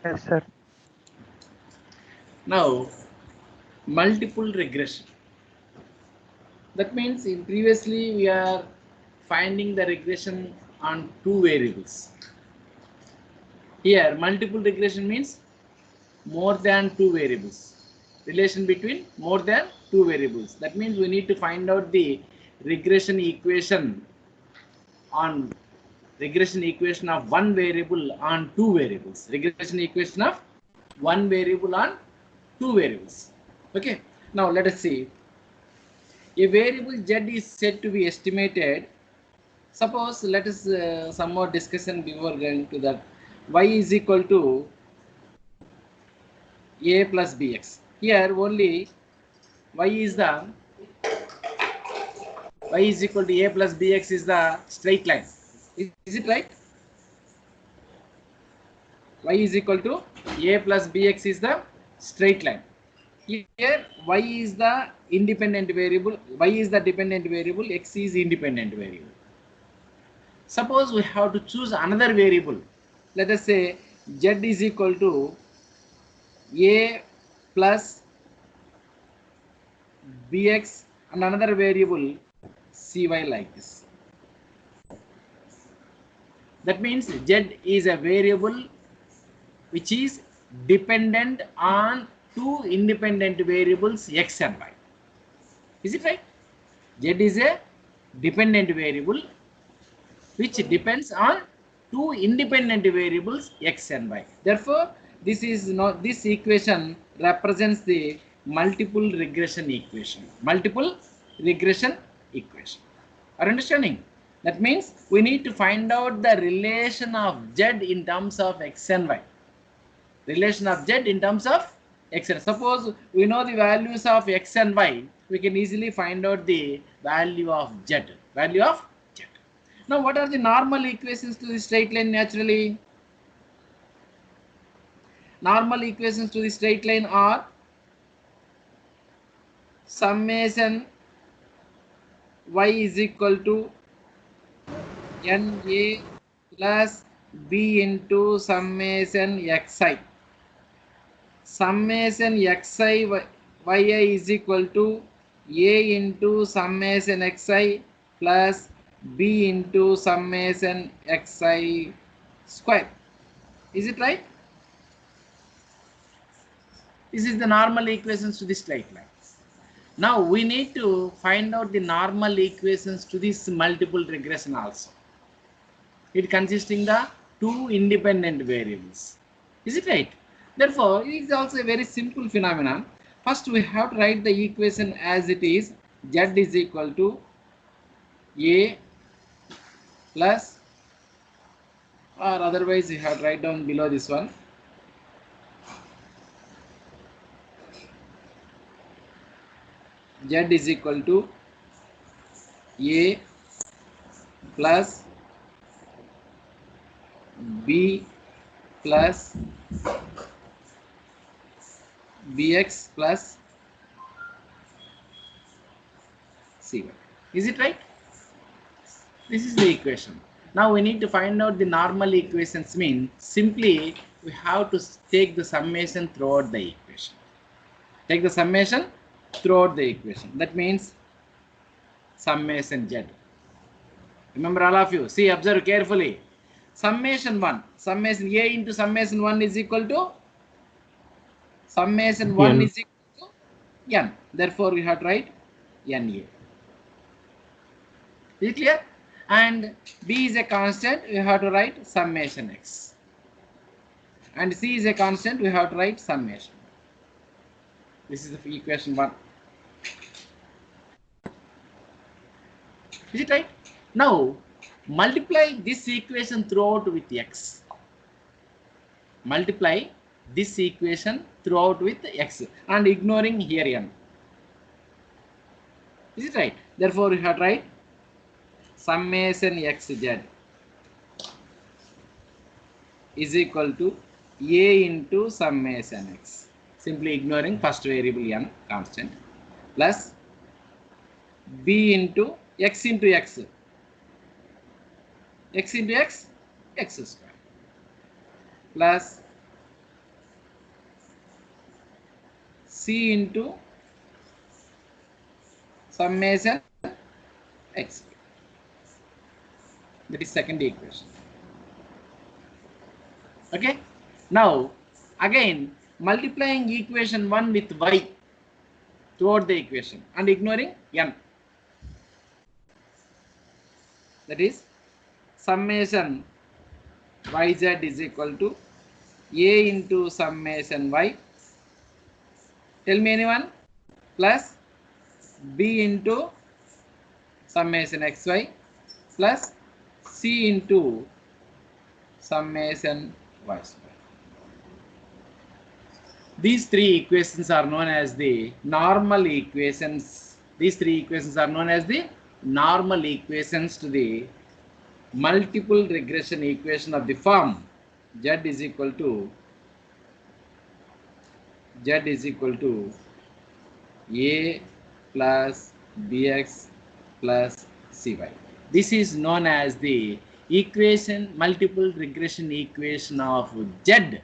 Yes, sir. Now, multiple regression. That means in previously we are finding the regression on two variables. Here, multiple regression means more than two variables. Relation between more than two variables. That means we need to find out the regression equation on regression equation of one variable on two variables. Regression equation of one variable on two variables. Okay. Now let us see. A variable z is said to be estimated. Suppose let us some more discussion before going to that. Y is equal to a plus bx. Here only y is the y is equal to a plus bx is the straight line. Is it right? Y is equal to a plus bx is the straight line. Here y is the independent variable, y is the dependent variable, x is independent variable. Suppose we have to choose another variable. Let us say z is equal to a plus bx and another variable cy like this. That means z is a variable which is dependent on two independent variables x and y. Is it right? Z is a dependent variable which depends on two independent variables x and y. Therefore, this equation represents the multiple regression equation. Multiple regression equation. Are understanding? That means we need to find out the relation of z in terms of x and y. Relation of z in terms of x and suppose we know the values of x and y, we can easily find out the value of z. Value of z. Now, what are the normal equations to the straight line naturally? Normal equations to the straight line are summation y is equal to na plus b into summation xi. Summation xi yi is equal to a into summation xi plus b into summation xi square. Is it right? This is the normal equations to the straight line. Now we need to find out the normal equations to this multiple regression also. It consisting the two independent variables. Is it right? Therefore, it is also a very simple phenomenon. First, we have to write the equation as it is. Z is equal to a plus, or otherwise you have to write down below this one. Z is equal to a plus b plus bx plus cy. Is it right? This is the equation. Now we need to find out the normal equations. Mean simply we have to take the summation throughout the equation. Take the summation throughout the equation. That means summation z. Remember all of you. See, observe carefully. Summation 1. Summation a into summation 1 is equal to summation 1 n. is equal to n. Therefore, we have to write na. Is it clear? And b is a constant, we have to write summation x. And c is a constant, we have to write summation. This is the equation 1. Is it right? Now, multiply this equation throughout with x. Multiply this equation throughout with x and ignoring here n. Is it right? Therefore, we have to write summation xz is equal to a into summation x. Simply ignoring first variable n constant plus b into x into x. X into x, x square plus c into summation x. That is second equation. Okay. Now again multiplying equation 1 with y throughout the equation and ignoring n. That is summation yz is equal to a into summation y. Tell me anyone. Plus b into summation xy plus c into summation y square. These three equations are known as the normal equations. These three equations are known as the normal equations to the multiple regression equation of the form z is equal to a plus bx plus cy. This is known as the multiple regression equation of z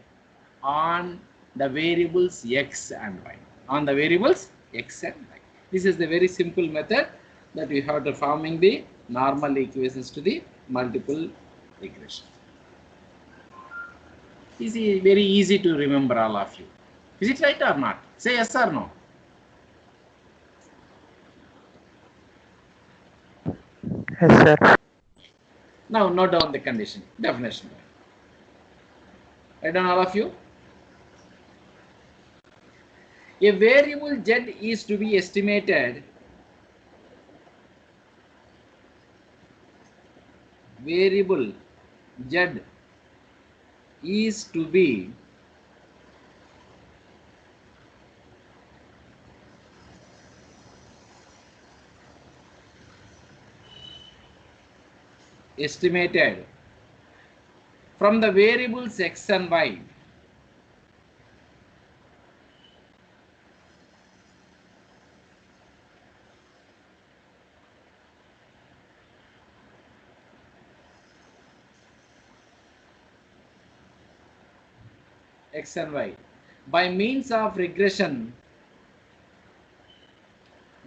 on the variables x and y. On the variables x and y. This is the very simple method that we have to forming the normal equations to the multiple regression. This is very easy to remember, all of you. Is it right or not? Say yes or no. Yes, sir. Now note down the condition, definition. Write down, all of you. A variable z is to be estimated. Variable z is to be estimated from the variables x and y by means of regression,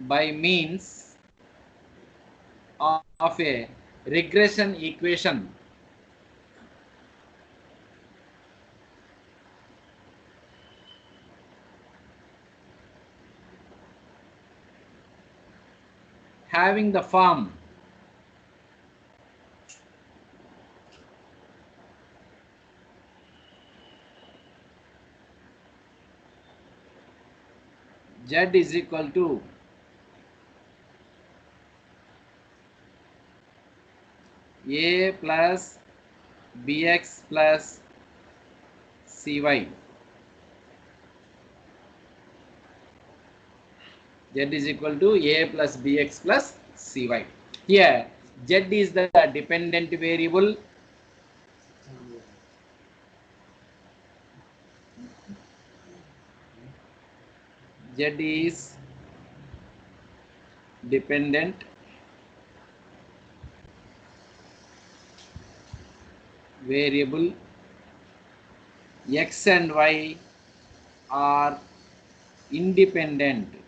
by means of a regression equation having the form z is equal to a plus bx plus cy. Z is equal to a plus bx plus cy. Here z is the dependent variable. Z is dependent variable. X and y are independent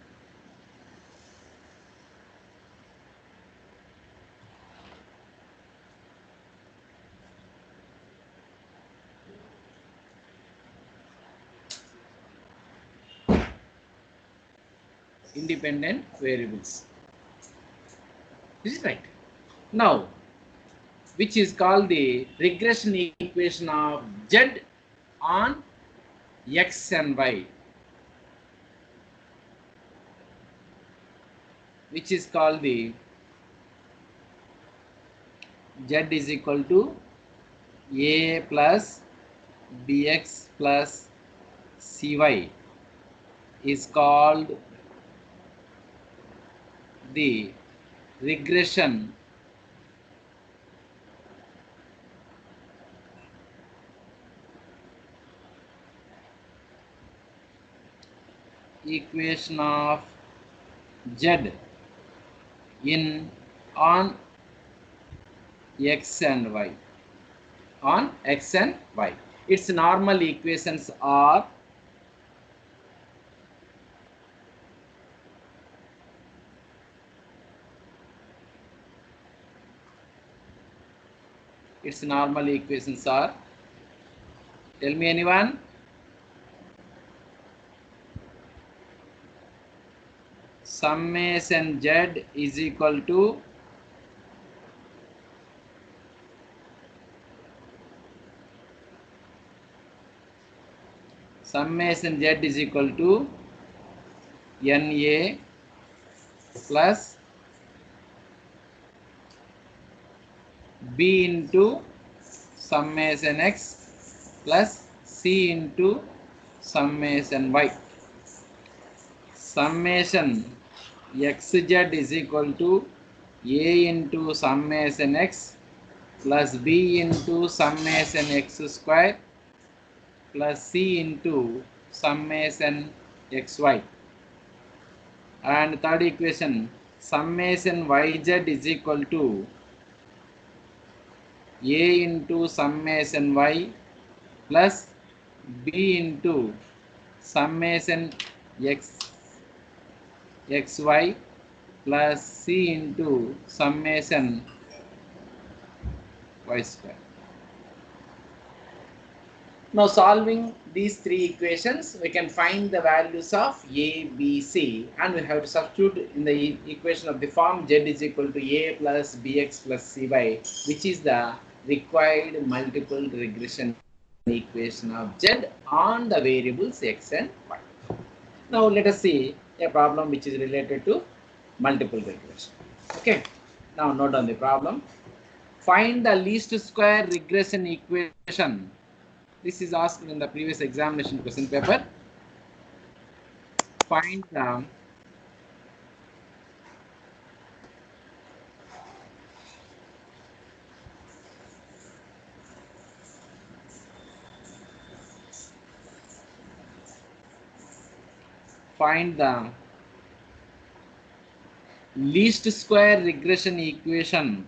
variables. This is right. Now, which is called the regression equation of z on x and y, which is called the z is equal to a plus bx plus cy is called the regression equation of z on x and y. On x and y, its normal equations are its normal equations are? Tell me anyone? Summation Z is equal to NA plus B into summation X plus C into summation Y. Summation XZ is equal to A into summation X plus B into summation X square plus C into summation XY. And third equation, summation YZ is equal to A into summation Y plus B into summation XY plus C into summation Y square. Now solving these three equations, we can find the values of A, B, C, and we have to substitute in the equation of the form Z is equal to A plus Bx plus Cy, which is the required multiple regression equation of Z on the variables X and Y. Now let us see a problem which is related to multiple regression. Okay, now note on the problem. Find the least square regression equation. This is asked in the previous examination question paper. Find the least square regression equation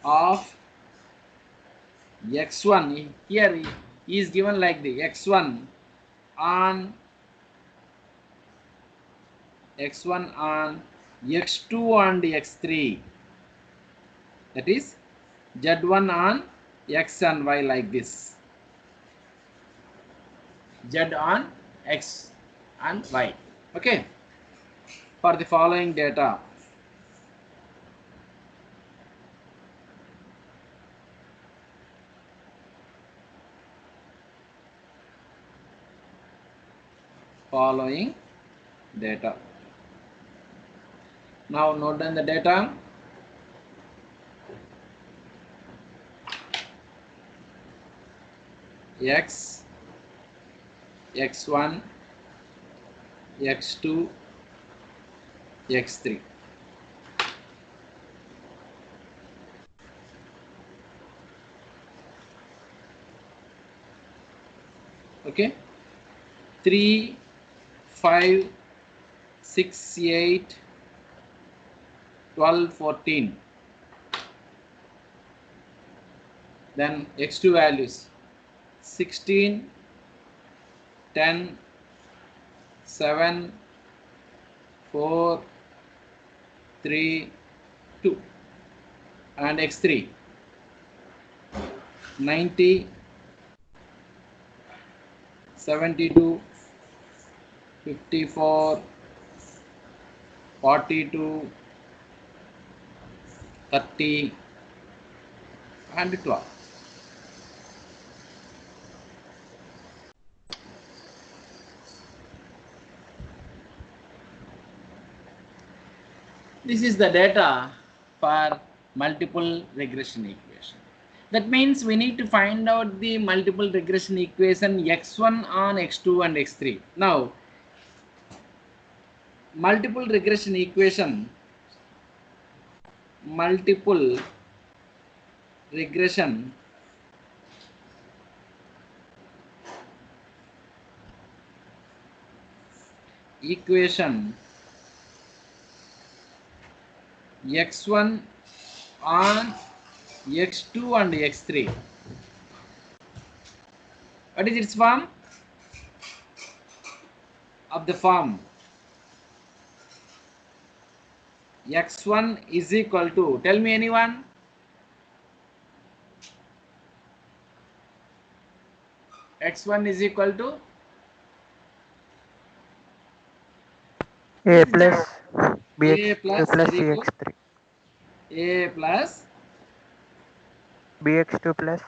of x1. Here is given like the x1 on x2 and x3, that is z1 on x and y, like this, z on x and y. Okay, for the following data, now note down the data. X, x1, x2, x3. Okay, 3, 5, 6, 8, 12, 14. Then x2 values 16, 10, 7, 4, 3, 2. And x3 90, 72, 54, 42, 30 and 12. This is the data for multiple regression equation. That means we need to find out the multiple regression equation x1 on x2 and x3. Now, multiple regression equation x1 on x2 and x3 What is its form? Of the form x1 is equal to, tell me anyone? X1 is equal to A this plus just a bx2 plus, plus very good, cx3. a plus Bx2 plus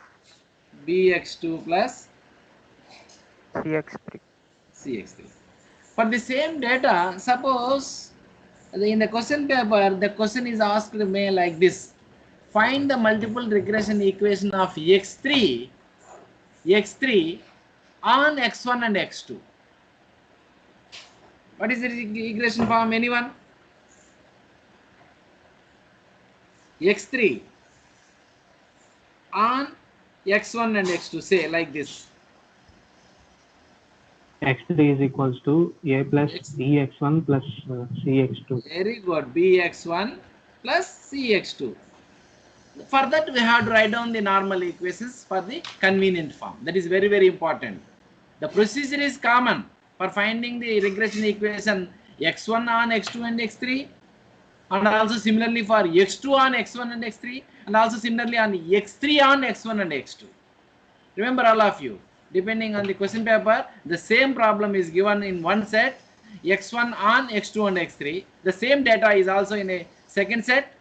bx2 plus cx3. cx3. For the same data, suppose in the question paper, the question is asked me like this: find the multiple regression equation of x3 on x1 and x2. What is the regression form? Anyone? x3 on x1 and x2, say like this. x3 is equals to a plus bx1 plus cx2. Very good. Bx1 plus cx2. For that, we have to write down the normal equations for the convenient form. That is very, very important. The procedure is common for finding the regression equation x1 on x2 and x3, and also similarly for x2 on x1 and x3, and also similarly on x3 on x1 and x2. Remember, all of you, depending on the question paper, the same problem is given in one set, x1 on x2 and x3. The same data is also in a second set,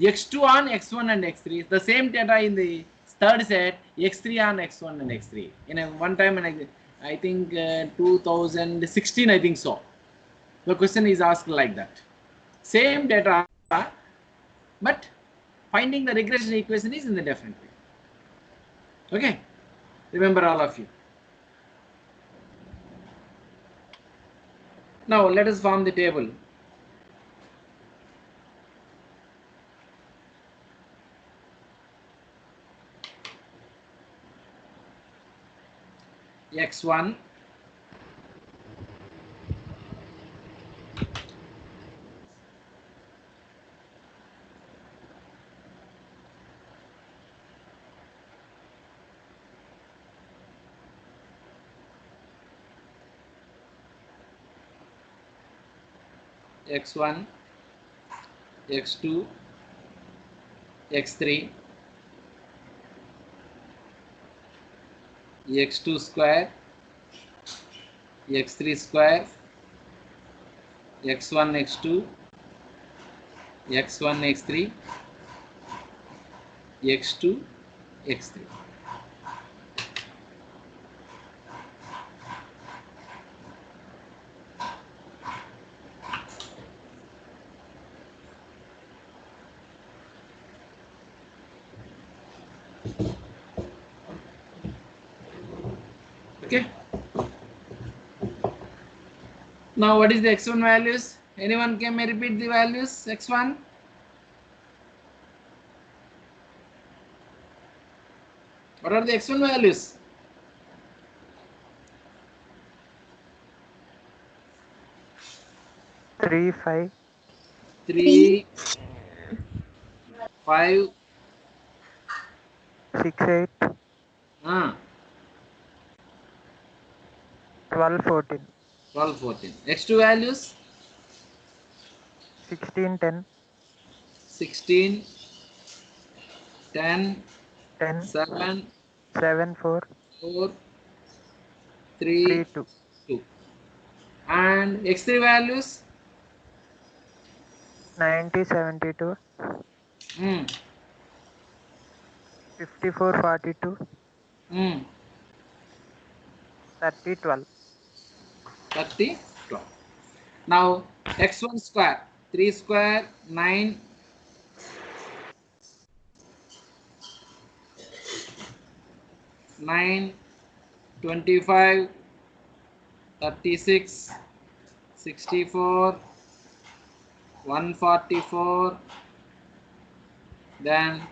x2 on x1 and x3. The same data in the third set, x3 on x1 and x3. In a one time, and I think 2016, I think so. The question is asked like that. Same data, but finding the regression equation is in a different way. Okay. Remember, all of you. Now let us form the table. x1 x1 x2 x3 x2 square x3 square x1 x2 x1 x3 x2 x3. Okay. Now what is the x1 values? Anyone can repeat the values? X1. What are the x1 values? 3, 5, 3, 5, 6, 8, 12, 14, 12, 14. X2 values? 16, 10, 16, 10, 10, 7, 7, 4, 4, 3, 3, 2, 2. And x3 values? 90, 72, Mm, 54, 42, mm, 30, 12. 30, 12. Now x1 square, 3 square, 9, 9, 25, 36, 64, 144, then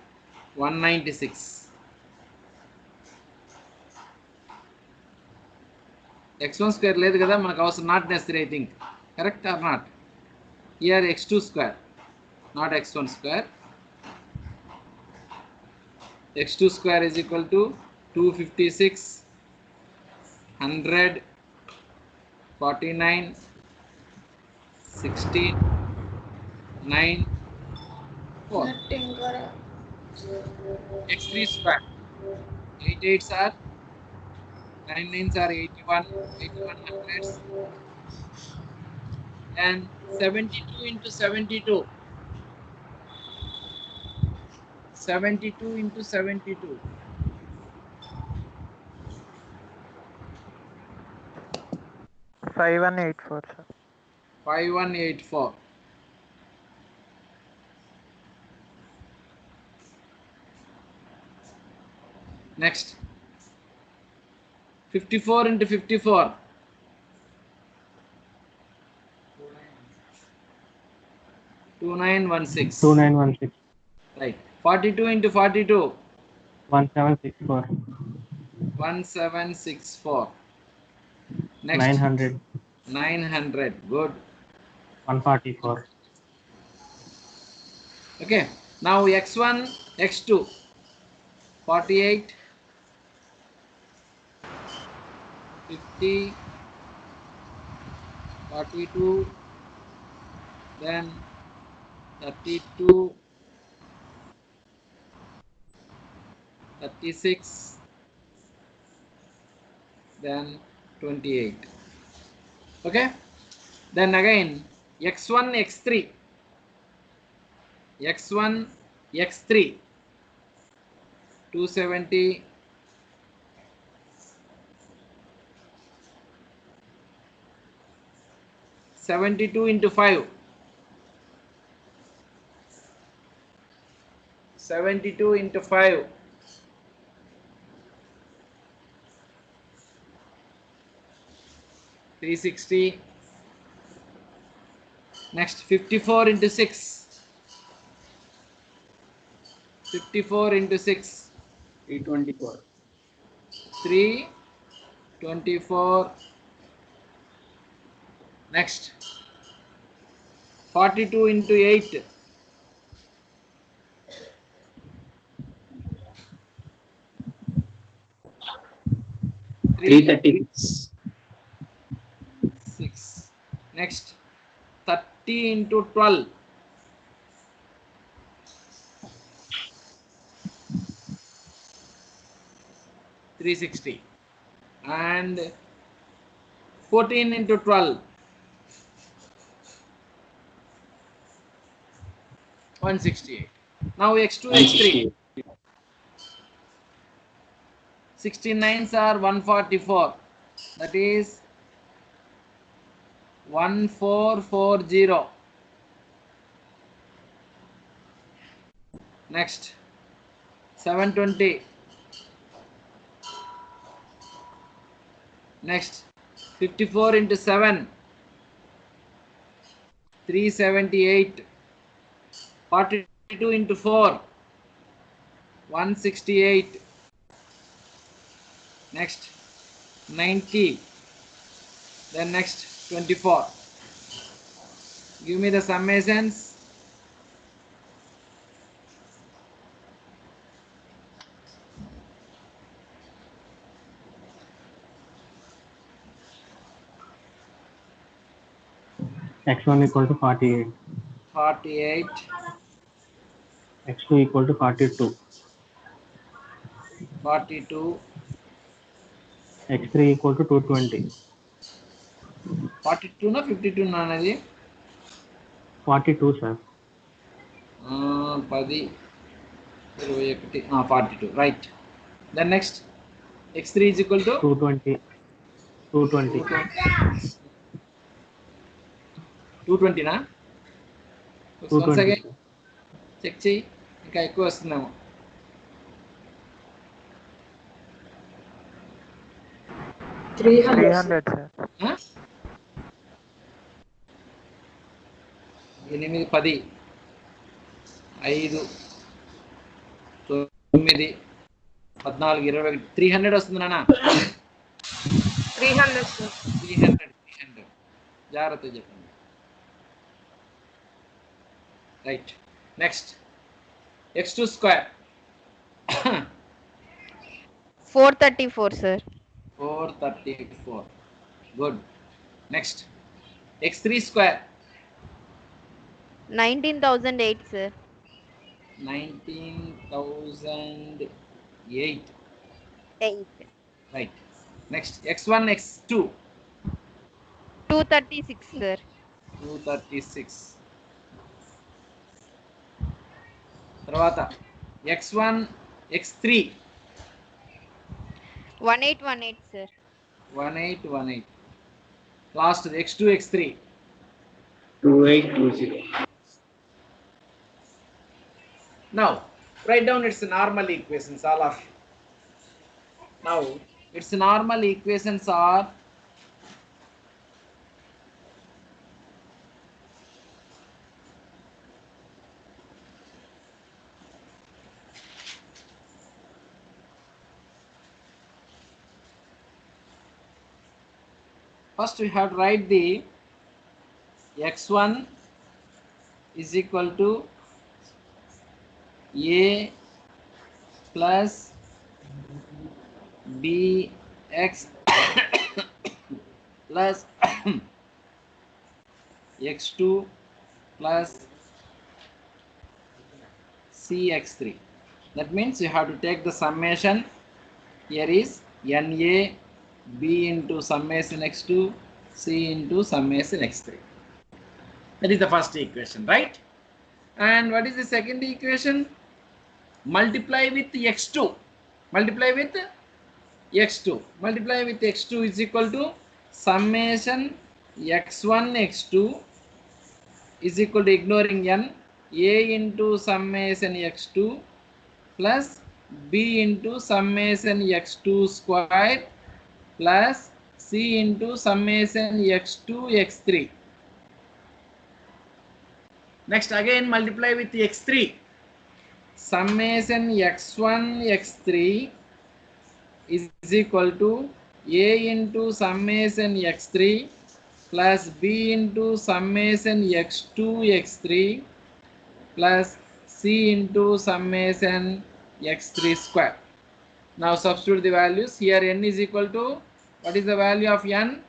196. x1 square లేదు కదా మనకు అవసరం, not necessary, I think. Correct or not? Here x2 square, not x1 square. x2 square is equal to 256 100, 49, 16, 9, 4. X3 square. 8 8s are 9 9s are 81, 81 hundreds. And 72 into 72. 72 into 72. 5184, sir. 5184. Next. 54 into 54. 2916. 2916. Right. 42 into 42. 1764. 1764. Next. 900. 900. Good. 144. Okay. Now x1, x2. 48, 50, 42, then 32, 36, then 28. Okay. Then again x1, x3. x1, x3. 270, 72 into 5. 72 into 5. 360. Next 54 into 6. 54 into 6. 324. 324. Next 42 into 8. 336. 6. Next 30 into 12. 360. And 14 into 12. 168. Now x2, x3. 69s are 144. That is 1440. Next 720. Next 54 into 7. 378. 42 into 4. 168. Next 90. Then next 24. Give me the summations. X1 equal to 48. 48. X2 equal to 42. 42. X3 equal to 220. 42 na 52 na అనేది 42, sir. 10 21 42, right. Then next x3 is equal to 220. 220. 220 నా once 220, again sir. Check చేయి ఇంకా ఎక్కువ వస్తుందేమో. Three hundred, sir. 8 10 5 9 14 21 300 వస్తుంది నాన్న. 300, sir. 300 జాగ్రత్త చెప్పండి. Right. Next x2 square. 434, sir. 434. Good. Next. X3 square. 19,008, sir. 19,008. 8. Right. Next. X1, X2. 236, sir. 236. Tarvata. X1, X3. 1818, sir. 1818. Last X2, X3. 2820. Now, write down its normal equations, all of you. Now, its normal equations are first we have to write the x1 is equal to a plus bx plus x2 plus cx3. That means you have to take the summation. Here is na b into summation x2 c into summation x3. That is the first equation, right? And what is the second equation? Multiply with x2. Multiply with x2. Multiply with x2 is equal to summation x1 x2 is equal to, ignoring n, a into summation x2 plus b into summation x2 square plus c into summation x2 x3. Next again multiply with x3. Summation x1 x3 is equal to a into summation x3 plus b into summation x2 x3 plus c into summation x3 square. Now substitute the values. Here n is equal to, what is the value of n?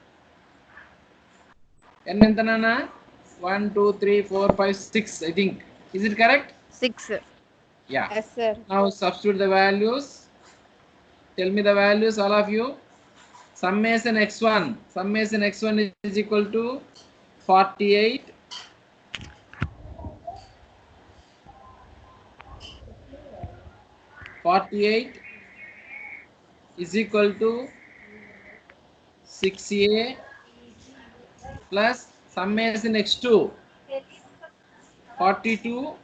N enta nana? 1 2 3 4 5 6, I think. Is it correct? 6. Yeah. Yes, sir. Now substitute the values. Tell me the values, all of you. Summation x1. Summation x1 is equal to 48. Is equal to 6a plus summation x2 42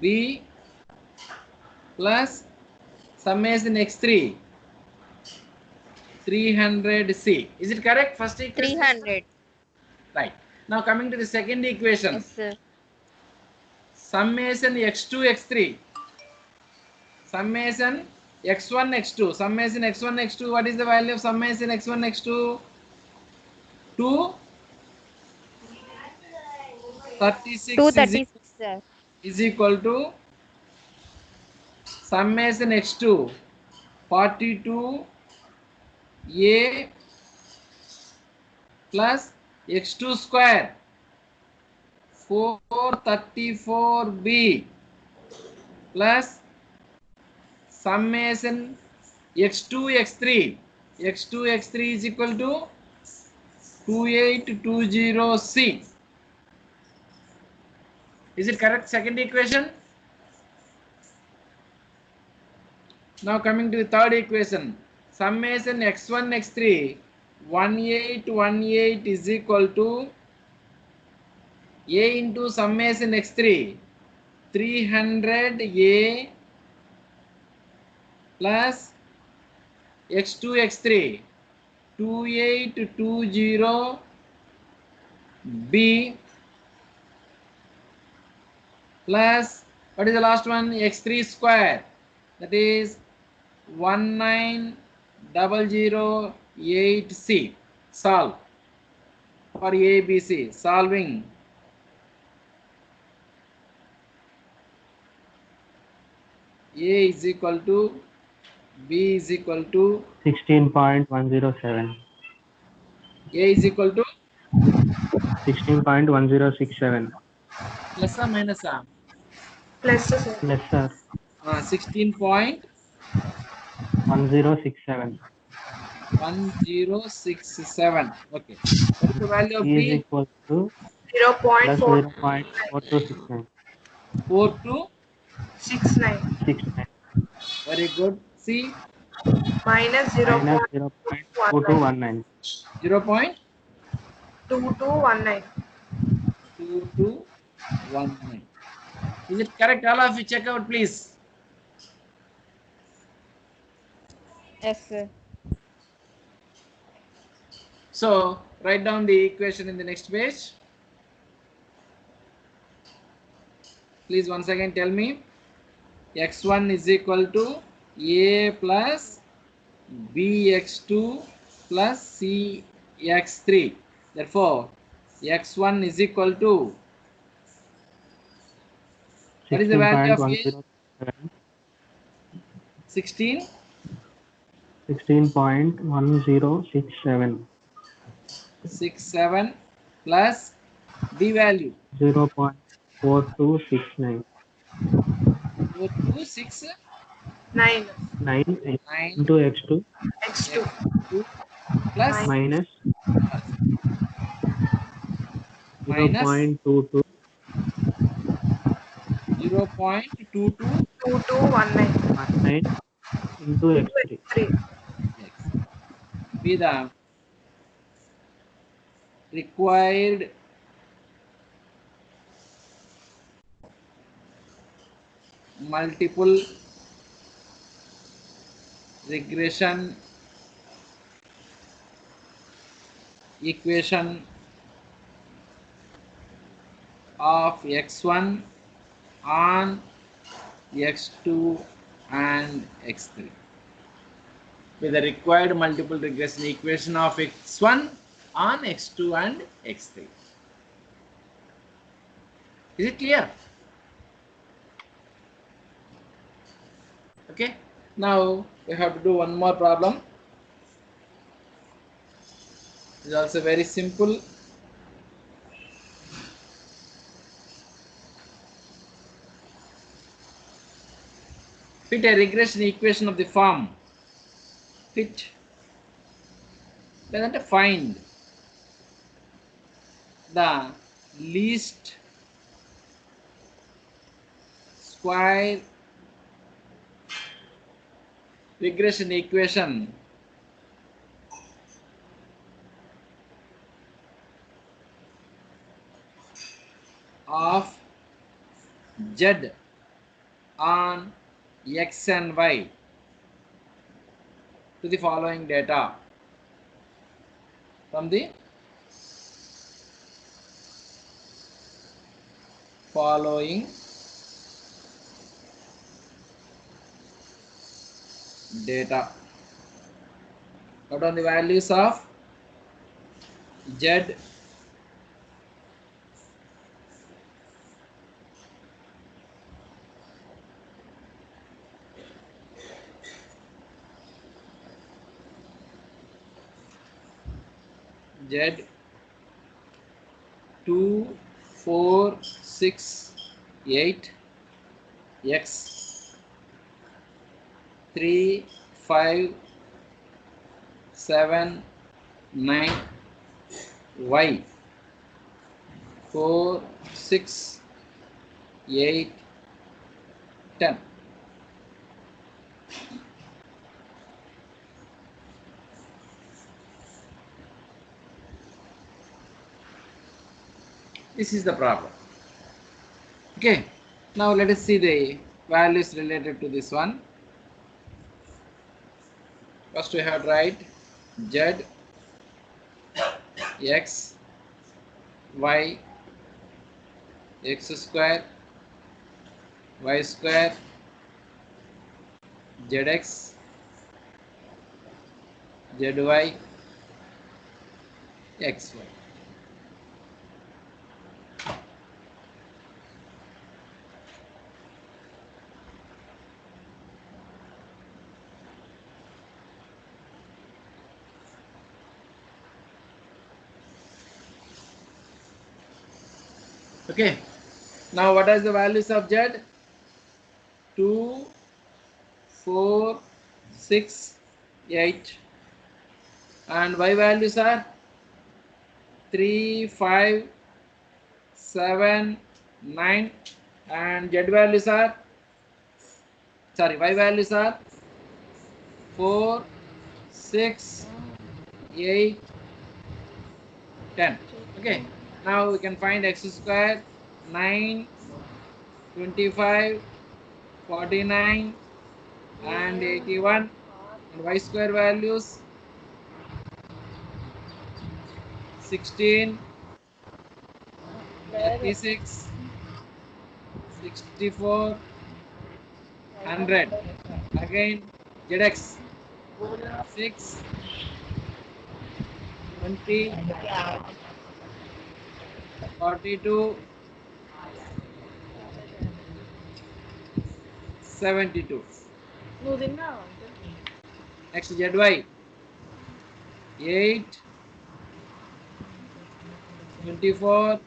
b plus summation x3 300c. Is it correct? First equation. 300. Right. Now coming to the second equation. Yes, sir. Summation x2 x3. Summation x1 x2. Summation x1 x2. What is the value of summation x1 x2? 2 36 236, sir. is equal to summation x2 42 a plus x2 square 434b plus summation x2 x3. x2 x3 is equal to 2820c. Is it correct? Second equation. Now coming to the third equation. Summation x1 x3 1818 is equal to a into summation x3 300a plus x2 x3 2820b plus, what is the last one? x3 square, that is 19008c. Solve for ABC. Solving. A is equal to B is equal to 16.107. A is equal to 16.1067. plus or minus Plus, sir. Lesser 16.1067. 1067. Okay. What is the value of E is B? equal to 0.469. plus 0.4269. 4269. 69 Very good. C Minus minus 0.2219. 0.2219. 2219. 0.2219. Is it correct? All of you check out, please. Yes, sir. So write down the equation in the next page. Please once again tell me. X1 is equal to A plus Bx2 plus Cx3. Therefore, X1 is equal to, what is the value of A? 16.107. 16. 16.1067. 67 plus B value 0.4269. 4269 9. 9 into x2 X2. x2 plus 9. minus minus 0.22 2219. 19 into x3. 3. x be the required multiple regression equation of x1 on x2 and x3 with the required multiple regression equation of x1 on x2 and x3. Is it clear? Okay. Now we have to do one more problem. It's also very simple. Fit a regression equation of the form. Fit. Then find the least square regression equation of z on x and y to the following data from the following data. What are the values of z z 2 4 6 8 x 3 5 7 9 y 4 6 8 10. This is the problem. Okay, now let us see the values related to this one. First we have to write z x y x square y square zx zy xy. Okay. Now what is the values of Z? 2, 4, 6, 8, and Y values are 3, 5, 7, 9, and Z values are, sorry, Y values are 4, 6, 8, 10. Okay. Now we can find x square, 9, 25, 49, and 81, and y square values 16, 36, 64, 100. Again zx 6, 20, 42, 72. నువ్వు తిన్నావా? Next zy 8, 24,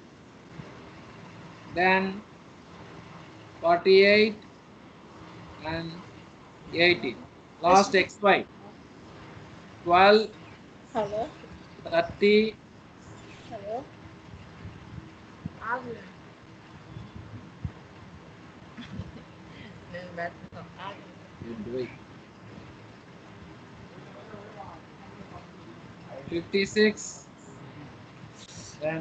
then 48 and 80. Last xy 12, Hello. 30, Hello. ఆగు. నేను పెడతాను. 56, then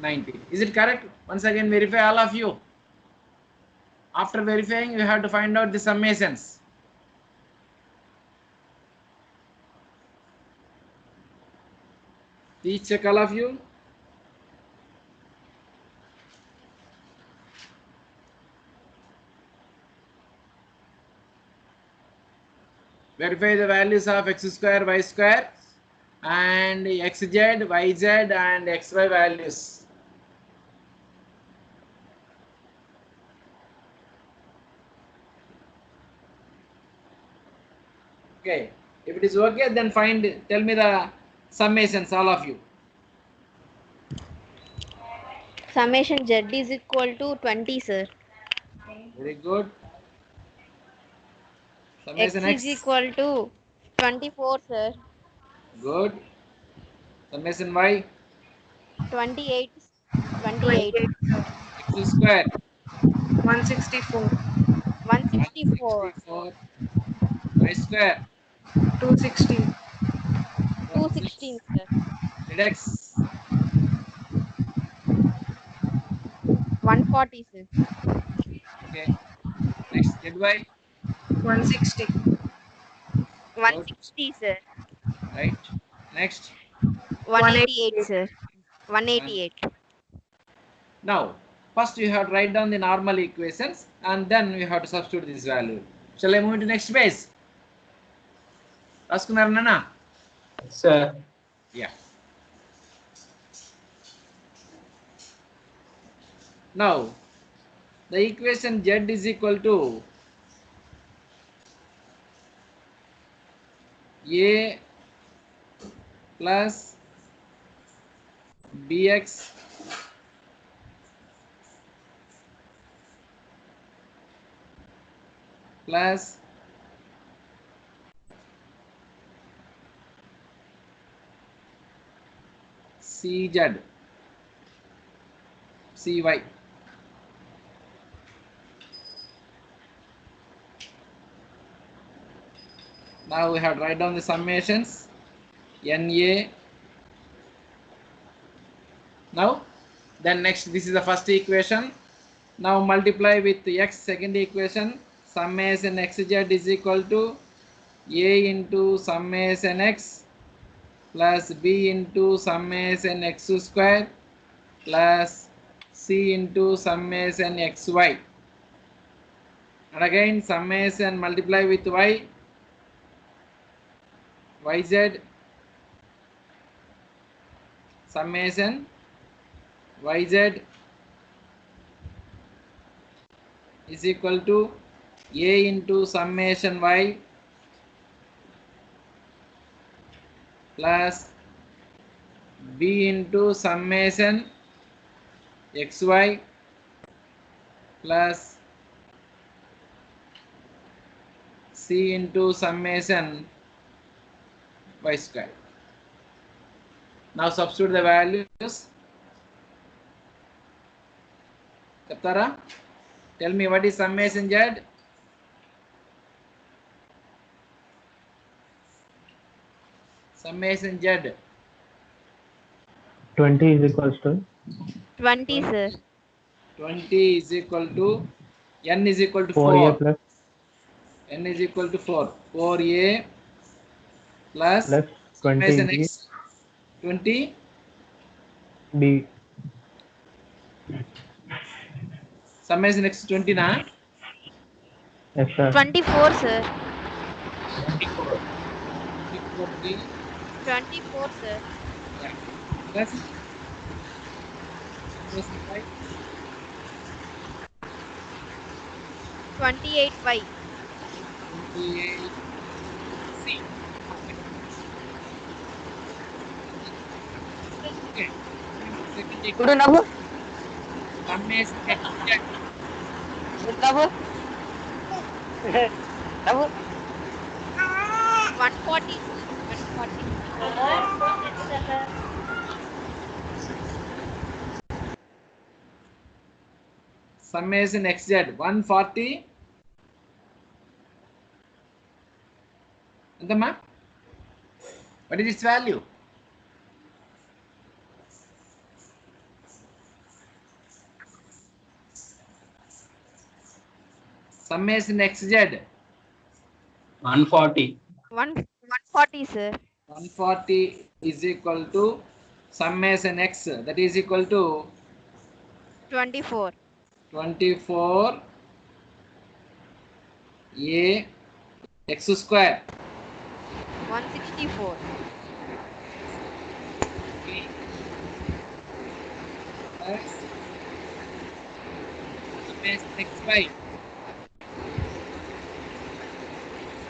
90. Is it correct? Once again verify, all of you. After verifying, you have to find out the summations. Please check, all of you. Verify the values of x square, y square, and xz, yz, and xy values. Okay, if it is okay, then tell me the summations, all of you. Summation Z is equal to 20, sir. Very good. X Summation is x. equal to 24, sir. Good. Summation y. 28. 28. 28, sir. X square. 164, 164. 164. Y square. 260, 216, sir. Zx. 140, sir. Okay. Next zy. 160, 160, sir. Right. Next. 188, 188, sir. 188. Now, first you have to write down the normal equations and then we have to substitute this value. Shall I move into next page? Raskunar Nana? Sir. Yeah. Now, the equation z is equal to a plus bx plus cz cy. Now we have to write down the summations na. Now, then next, this is the first equation. Now multiply with the x, second equation. Summation xz is equal to a into summation x plus b into summation x square plus c into summation xy. And again summation multiply with y, yz, summation yz is equal to a into summation y plus b into summation xy plus c into summation y square. Now substitute the values. Kaptara, tell me what is summation z? Summation z. 20 is equals to 20, sir. 20 is equal to n is equal to 4a 4. plus N is equal to 4. 4a plus plus summation 20b x 20 summation x 20 na yes sir 24, sir. 24. 24b 24, sir. yeah plus summation y 28y. 28c. Okay. Second equation. Summation x z 140, sir. 140. summation xz 140 ఎంతమ్మా what is its value summation xz 140. 140, sir. 140 is equal to summation x that is equal to 24. 24 a x square 164. plus summation xy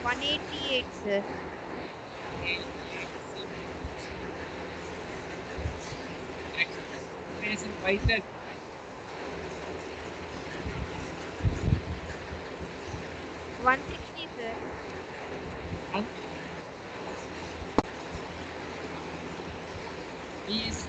188, sir. summation yz 160, sir. and is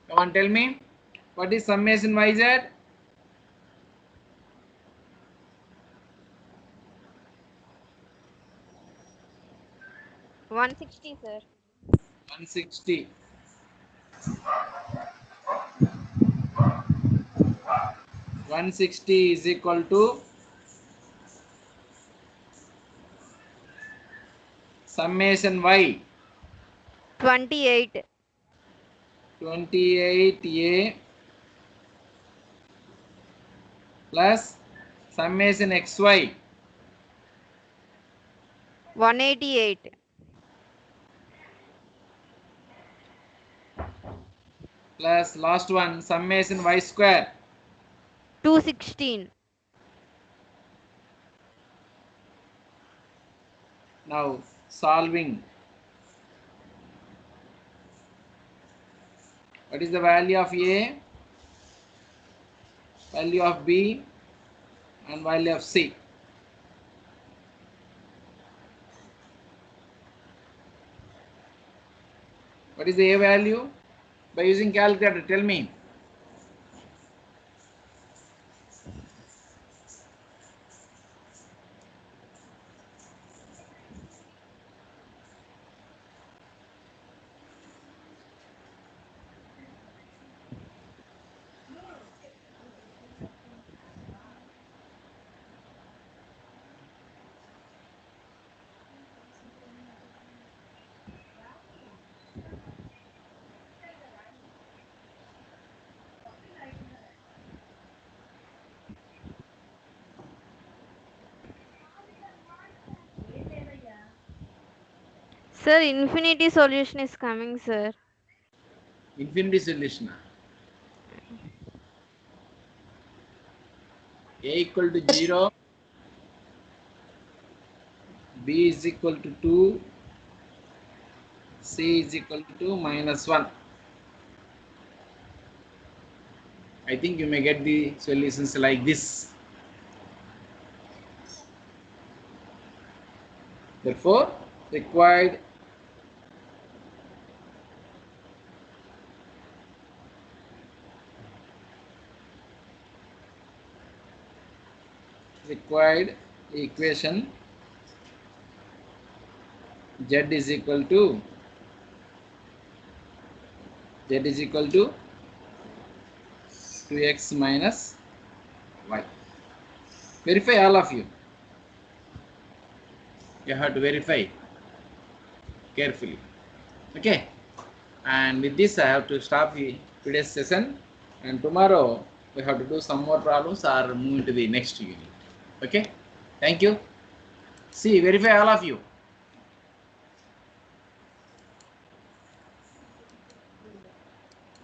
come on tell me what is summation yz 160, sir. 160 160 is equal to summation y 28. 28a plus summation xy 188. plus last one summation y square 216. now solving what is the value of a value of b and value of c what is the a value by using calculator tell me Sir, infinity solution is coming, sir. Infinity solution. A equal to 0, B is equal to 2, C is equal to minus 1. I think you may get the solutions like this. Therefore, required equation z is equal to 2x minus y. Verify all of you. You have to verify carefully. Okay. And with this, I have to stop today's session. And tomorrow, we have to do some more problems or move into the next unit. Okay. Thank you. See, verify all of you.